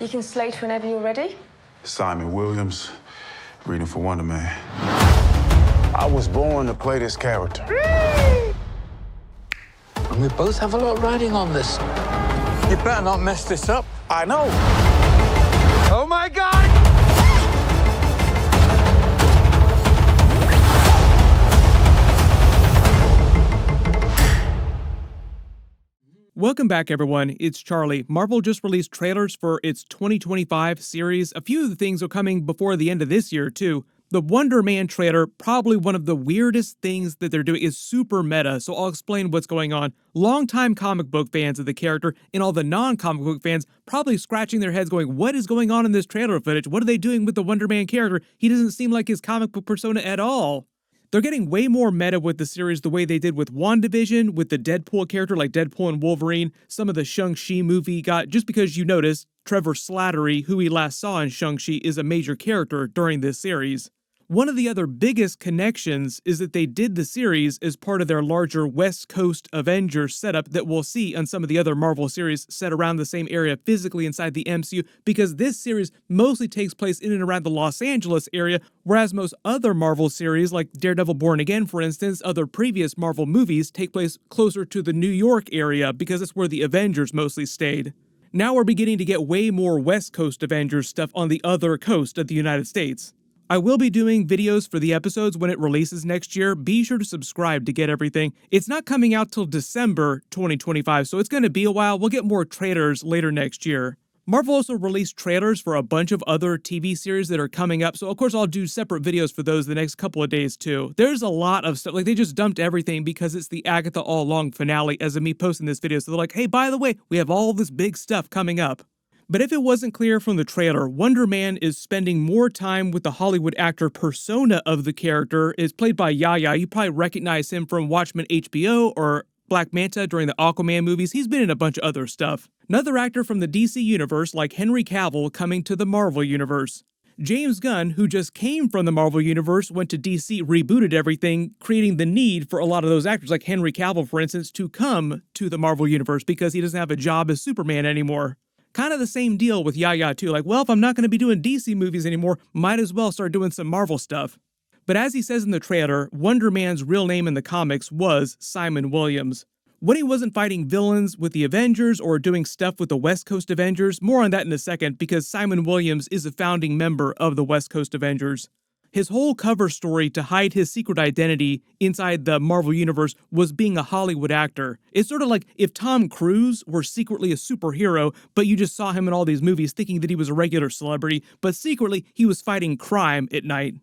You can slate whenever you're ready. Simon Williams, reading for Wonder Man. I was born to play this character. And we both have a lot riding on this. You better not mess this up. I know. Oh my God! Welcome back, everyone. It's Charlie. Marvel just released trailers for its 2025 series. A few of the things are coming before the end of this year, too. The Wonder Man trailer, probably one of the weirdest things that they're doing, is super meta, so I'll explain what's going on. Longtime comic book fans of the character and all the non-comic book fans probably scratching their heads going, what is going on in this trailer footage? What are they doing with the Wonder Man character? He doesn't seem like his comic book persona at all. They're getting way more meta with the series the way they did with Wandavision, with the Deadpool character like Deadpool and Wolverine, some of the Shang-Chi movie got, just because you noticed, Trevor Slattery, who we last saw in Shang-Chi, is a major character during this series. One of the other biggest connections is that they did the series as part of their larger West Coast Avengers setup that we'll see on some of the other Marvel series set around the same area physically inside the MCU, because this series mostly takes place in and around the Los Angeles area, whereas most other Marvel series, like Daredevil Born Again, for instance, other previous Marvel movies take place closer to the New York area because that's where the Avengers mostly stayed. Now we're beginning to get way more West Coast Avengers stuff on the other coast of the United States. I will be doing videos for the episodes when it releases next year. Be sure to subscribe to get everything. It's not coming out till December 2025, so it's going to be a while. We'll get more trailers later next year. Marvel also released trailers for a bunch of other TV series that are coming up, so of course I'll do separate videos for those the next couple of days too. There's a lot of stuff, like they just dumped everything because it's the Agatha All Along finale as of me posting this video, so they're like, hey, by the way, we have all this big stuff coming up. But if it wasn't clear from the trailer, Wonder Man is spending more time with the Hollywood actor persona of the character. Is played by Yahya. You probably recognize him from Watchmen HBO or Black Manta during the Aquaman movies. He's been in a bunch of other stuff. Another actor from the DC universe like Henry Cavill coming to the Marvel universe. James Gunn, who just came from the Marvel universe, went to DC, rebooted everything, creating the need for a lot of those actors like Henry Cavill, for instance, to come to the Marvel universe because he doesn't have a job as Superman anymore. Kind of the same deal with Yahya too, like, well, if I'm not going to be doing DC movies anymore, might as well start doing some Marvel stuff. But as he says in the trailer, Wonder Man's real name in the comics was Simon Williams. When he wasn't fighting villains with the Avengers or doing stuff with the West Coast Avengers, more on that in a second, because Simon Williams is a founding member of the West Coast Avengers. His whole cover story to hide his secret identity inside the Marvel Universe was being a Hollywood actor. It's sort of like if Tom Cruise were secretly a superhero, but you just saw him in all these movies thinking that he was a regular celebrity, but secretly he was fighting crime at night.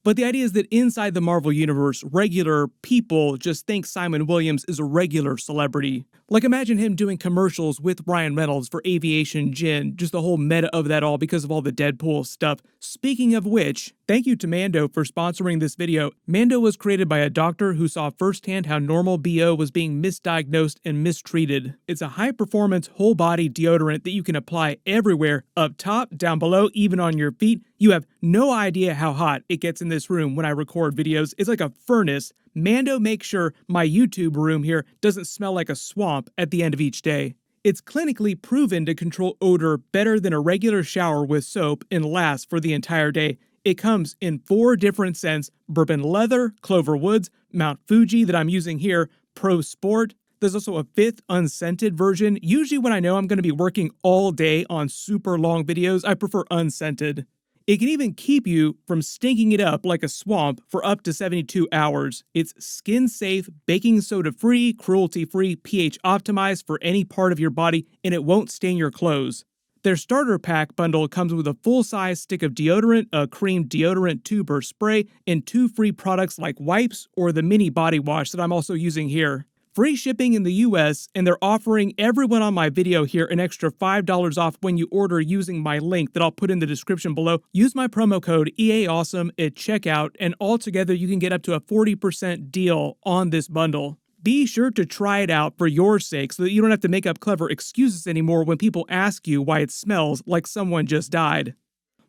But the idea is that inside the Marvel Universe, regular people just think Simon Williams is a regular celebrity. Like imagine him doing commercials with Ryan Reynolds for Aviation Gin, just the whole meta of that all because of all the Deadpool stuff. Speaking of which, thank you to Mando for sponsoring this video. Mando was created by a doctor who saw firsthand how normal BO was being misdiagnosed and mistreated. It's a high-performance whole-body deodorant that you can apply everywhere, up top, down below, even on your feet. You have no idea how hot it gets in this room when I record videos. It's like a furnace. Mando makes sure my YouTube room here doesn't smell like a swamp at the end of each day. It's clinically proven to control odor better than a regular shower with soap and lasts for the entire day. It comes in 4 different scents: bourbon leather, clover woods, Mount Fuji that I'm using here, Pro Sport. There's also a 5th unscented version. Usually when I know I'm going to be working all day on super long videos, I prefer unscented. It can even keep you from stinking it up like a swamp for up to 72 hours. It's skin-safe, baking soda-free, cruelty-free, pH optimized for any part of your body, and it won't stain your clothes. Their starter pack bundle comes with a full-size stick of deodorant, a cream deodorant tube or spray, and 2 free products like wipes or the mini body wash that I'm also using here. Free shipping in the US, and they're offering everyone on my video here an extra $5 off when you order using my link that I'll put in the description below. Use my promo code EAAwesome at checkout, and altogether you can get up to a 40% deal on this bundle. Be sure to try it out for your sake so that you don't have to make up clever excuses anymore when people ask you why it smells like someone just died.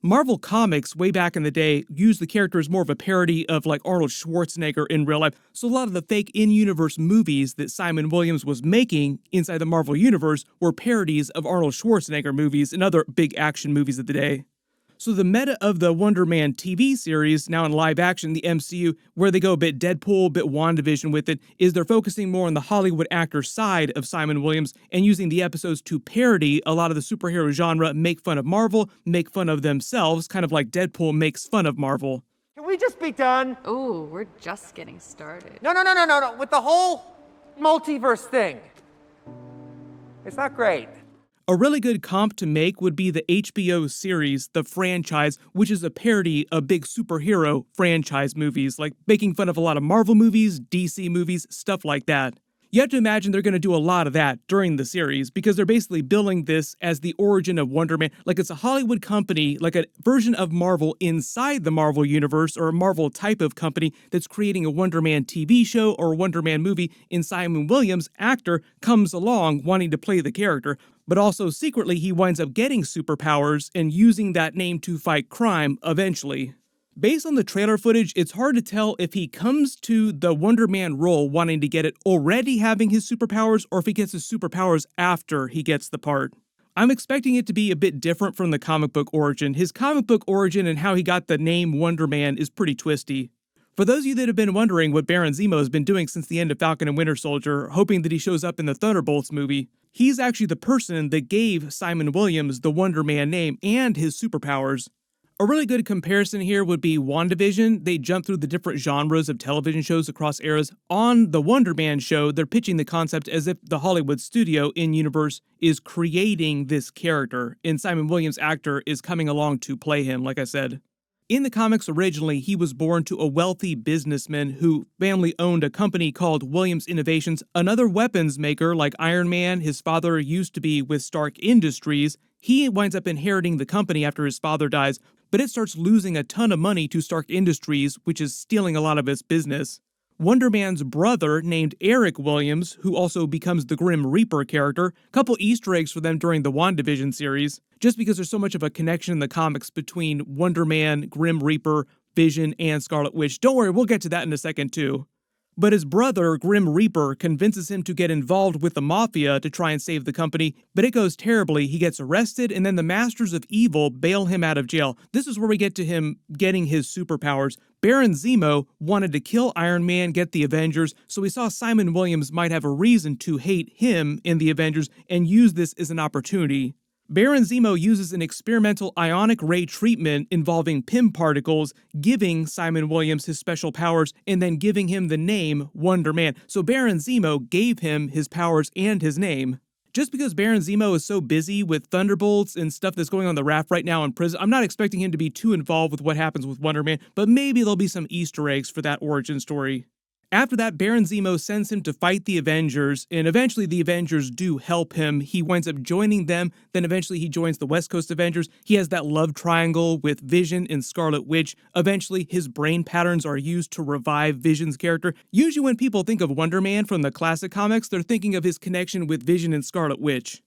Marvel Comics, way back in the day, used the character as more of a parody of like Arnold Schwarzenegger in real life, so a lot of the fake in-universe movies that Simon Williams was making inside the Marvel Universe were parodies of Arnold Schwarzenegger movies and other big action movies of the day. So the meta of the Wonder Man TV series, now in live action, the MCU, where they go a bit Deadpool, a bit Wandavision with it, is they're focusing more on the Hollywood actor side of Simon Williams and using the episodes to parody a lot of the superhero genre, make fun of Marvel, make fun of themselves, kind of like Deadpool makes fun of Marvel. Can we just be done? Ooh, we're just getting started. No, with the whole multiverse thing. It's not great. A really good comp to make would be the HBO series, The Franchise, which is a parody of big superhero franchise movies, like making fun of a lot of Marvel movies, DC movies, stuff like that. You have to imagine they're going to do a lot of that during the series, because they're basically billing this as the origin of Wonder Man, like it's a Hollywood company, like a version of Marvel inside the Marvel universe, or a Marvel type of company that's creating a Wonder Man TV show or a Wonder Man movie, and Simon Williams, actor, comes along wanting to play the character, but also secretly he winds up getting superpowers and using that name to fight crime eventually. Based on the trailer footage, it's hard to tell if he comes to the Wonder Man role wanting to get it already having his superpowers, or if he gets his superpowers after he gets the part. I'm expecting it to be a bit different from the comic book origin. His comic book origin and how he got the name Wonder Man is pretty twisty. For those of you that have been wondering what Baron Zemo has been doing since the end of Falcon and Winter Soldier, hoping that he shows up in the Thunderbolts movie, he's actually the person that gave Simon Williams the Wonder Man name and his superpowers. A really good comparison here would be WandaVision. They jump through the different genres of television shows across eras. On the Wonder Man show, they're pitching the concept as if the Hollywood studio in-universe is creating this character, and Simon Williams' actor is coming along to play him, like I said. In the comics originally, he was born to a wealthy businessman who family owned a company called Williams Innovations, another weapons maker like Iron Man. His father used to be with Stark Industries. He winds up inheriting the company after his father dies, but it starts losing a ton of money to Stark Industries, which is stealing a lot of its business. Wonder Man's brother, named Eric Williams, who also becomes the Grim Reaper character, couple Easter eggs for them during the WandaVision series, just because there's so much of a connection in the comics between Wonder Man, Grim Reaper, Vision, and Scarlet Witch. Don't worry, we'll get to that in a second too. But his brother, Grim Reaper, convinces him to get involved with the Mafia to try and save the company, but it goes terribly. He gets arrested, and then the Masters of Evil bail him out of jail. This is where we get to him getting his superpowers. Baron Zemo wanted to kill Iron Man, get the Avengers, so we saw Simon Williams might have a reason to hate him in the Avengers and use this as an opportunity. Baron Zemo uses an experimental ionic ray treatment involving PIM particles, giving Simon Williams his special powers and then giving him the name Wonder Man. So Baron Zemo gave him his powers and his name. Just because Baron Zemo is so busy with Thunderbolts and stuff that's going on the raft right now in prison, I'm not expecting him to be too involved with what happens with Wonder Man, but maybe there'll be some Easter eggs for that origin story. After that, Baron Zemo sends him to fight the Avengers, and eventually the Avengers do help him. He winds up joining them, then eventually he joins the West Coast Avengers. He has that love triangle with Vision and Scarlet Witch. Eventually, his brain patterns are used to revive Vision's character. Usually when people think of Wonder Man from the classic comics, they're thinking of his connection with Vision and Scarlet Witch.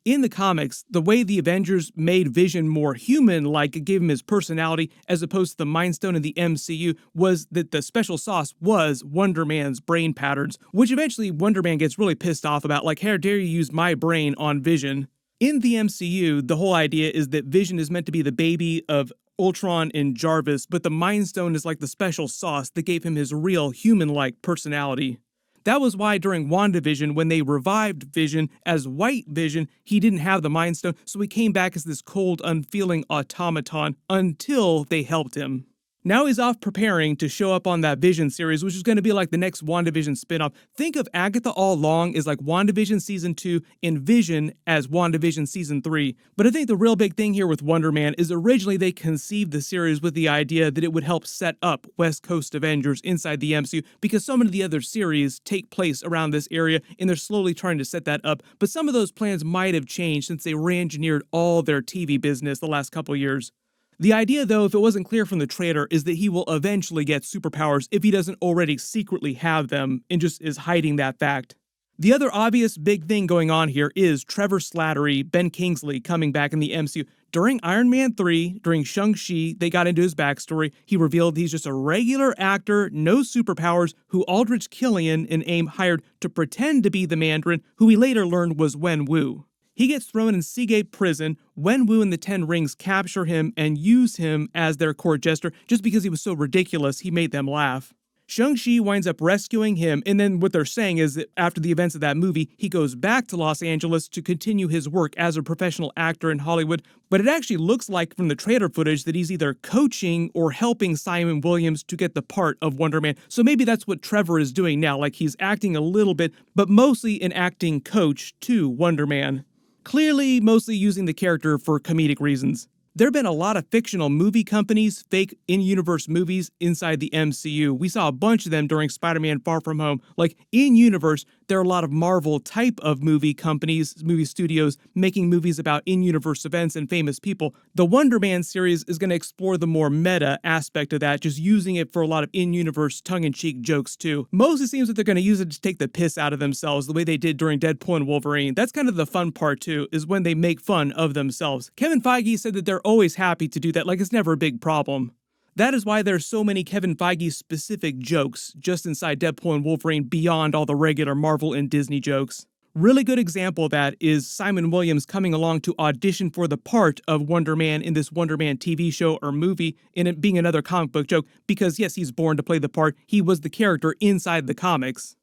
In the comics, the way the Avengers made Vision more human-like, gave him his personality, as opposed to the Mind Stone in the MCU, was that the special sauce was Wonder Man's brain patterns, which eventually Wonder Man gets really pissed off about, like, how dare you use my brain on Vision? In the MCU, the whole idea is that Vision is meant to be the baby of Ultron and Jarvis, but the Mind Stone is like the special sauce that gave him his real human-like personality. That was why during WandaVision, when they revived Vision as White Vision, he didn't have the Mind Stone, so he came back as this cold, unfeeling automaton until they helped him. Now he's off preparing to show up on that Vision series, which is going to be like the next WandaVision spinoff. Think of Agatha All Along as like WandaVision Season 2 and Vision as WandaVision Season 3. But I think the real big thing here with Wonder Man is originally they conceived the series with the idea that it would help set up West Coast Avengers inside the MCU, because so many of the other series take place around this area and they're slowly trying to set that up. But some of those plans might have changed since they re-engineered all their TV business the last couple years. The idea, though, if it wasn't clear from the trailer, is that he will eventually get superpowers if he doesn't already secretly have them and just is hiding that fact. The other obvious big thing going on here is Trevor Slattery, Ben Kingsley, coming back in the MCU. During Iron Man 3, during Shang-Chi, they got into his backstory. He revealed he's just a regular actor, no superpowers, who Aldrich Killian and AIM hired to pretend to be the Mandarin, who we later learned was Wenwu. He gets thrown in Seagate Prison. Wenwu and the Ten Rings capture him and use him as their court jester just because he was so ridiculous he made them laugh. Shang-Chi winds up rescuing him, and then what they're saying is that after the events of that movie, he goes back to Los Angeles to continue his work as a professional actor in Hollywood, but it actually looks like from the trailer footage that he's either coaching or helping Simon Williams to get the part of Wonder Man. So maybe that's what Trevor is doing now, like he's acting a little bit, but mostly an acting coach to Wonder Man. Clearly, mostly using the character for comedic reasons. There have been a lot of fictional movie companies, fake in-universe movies inside the MCU. We saw a bunch of them during Spider-Man Far From Home. Like, in-universe, there are a lot of Marvel type of movie companies, movie studios, making movies about in-universe events and famous people. The Wonder Man series is going to explore the more meta aspect of that, just using it for a lot of in-universe tongue-in-cheek jokes too. Mostly seems that they're going to use it to take the piss out of themselves, the way they did during Deadpool and Wolverine. That's kind of the fun part too, is when they make fun of themselves. Kevin Feige said that they're always happy to do that, like it's never a big problem. That is why there's so many Kevin Feige specific jokes just inside Deadpool and Wolverine beyond all the regular Marvel and Disney jokes. Really good example of that is Simon Williams coming along to audition for the part of Wonder Man in this Wonder Man TV show or movie, and it being another comic book joke, because yes, he's born to play the part, he was the character inside the comics.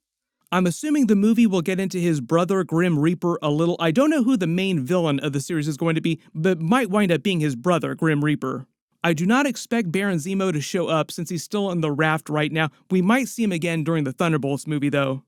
I'm assuming the movie will get into his brother Grim Reaper a little. I don't know who the main villain of the series is going to be, but might wind up being his brother, Grim Reaper. I do not expect Baron Zemo to show up since he's still on the raft right now. We might see him again during the Thunderbolts movie though.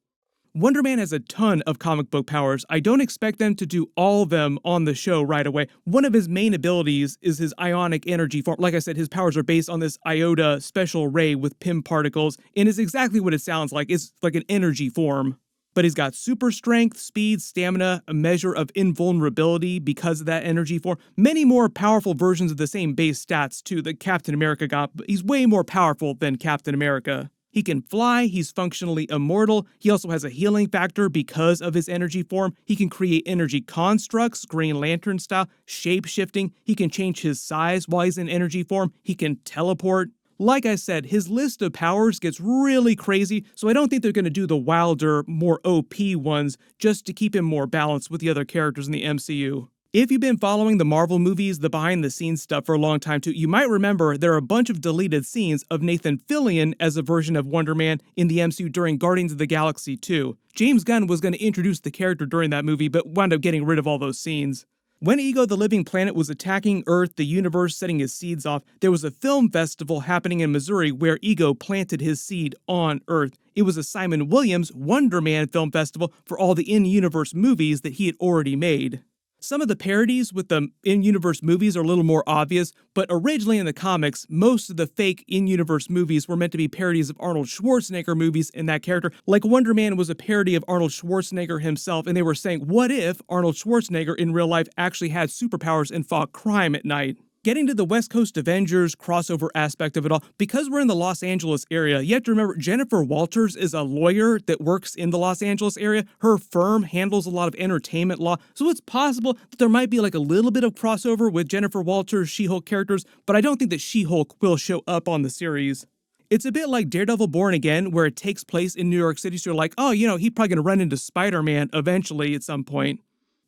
Wonder Man has a ton of comic book powers. I don't expect them to do all of them on the show right away. One of his main abilities is his ionic energy form. Like I said, his powers are based on this iota special ray with Pym particles, and it's exactly what it sounds like. It's like an energy form. But he's got super strength, speed, stamina, a measure of invulnerability because of that energy form. Many more powerful versions of the same base stats too that Captain America got, but he's way more powerful than Captain America. He can fly, he's functionally immortal, he also has a healing factor because of his energy form, he can create energy constructs, Green Lantern style, shape-shifting, he can change his size while he's in energy form, he can teleport. Like I said, his list of powers gets really crazy, so I don't think they're going to do the wilder, more OP ones just to keep him more balanced with the other characters in the MCU. If you've been following the Marvel movies, the behind-the-scenes stuff for a long time too, you might remember there are a bunch of deleted scenes of Nathan Fillion as a version of Wonder Man in the MCU during Guardians of the Galaxy 2. James Gunn was going to introduce the character during that movie, but wound up getting rid of all those scenes. When Ego the Living Planet was attacking Earth, the universe, setting his seeds off, there was a film festival happening in Missouri where Ego planted his seed on Earth. It was a Simon Williams Wonder Man film festival for all the in-universe movies that he had already made. Some of the parodies with the in-universe movies are a little more obvious, but originally in the comics, most of the fake in-universe movies were meant to be parodies of Arnold Schwarzenegger movies and that character. Like Wonder Man was a parody of Arnold Schwarzenegger himself, and they were saying, what if Arnold Schwarzenegger in real life actually had superpowers and fought crime at night? Getting to the West Coast Avengers crossover aspect of it all, because we're in the Los Angeles area, you have to remember Jennifer Walters is a lawyer that works in the Los Angeles area. Her firm handles a lot of entertainment law, so it's possible that there might be like a little bit of crossover with Jennifer Walters' She-Hulk characters, but I don't think that She-Hulk will show up on the series. It's a bit like Daredevil Born Again, where it takes place in New York City, so you're like, oh, he's probably going to run into Spider-Man eventually at some point.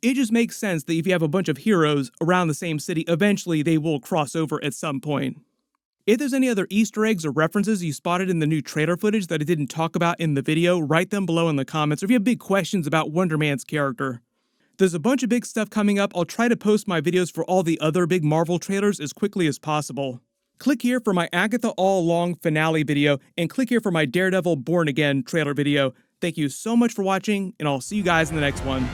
It just makes sense that if you have a bunch of heroes around the same city, eventually they will cross over at some point. If there's any other Easter eggs or references you spotted in the new trailer footage that I didn't talk about in the video, write them below in the comments, or if you have big questions about Wonder Man's character. There's a bunch of big stuff coming up. I'll try to post my videos for all the other big Marvel trailers as quickly as possible. Click here for my Agatha All Along finale video, and click here for my Daredevil Born Again trailer video. Thank you so much for watching, and I'll see you guys in the next one.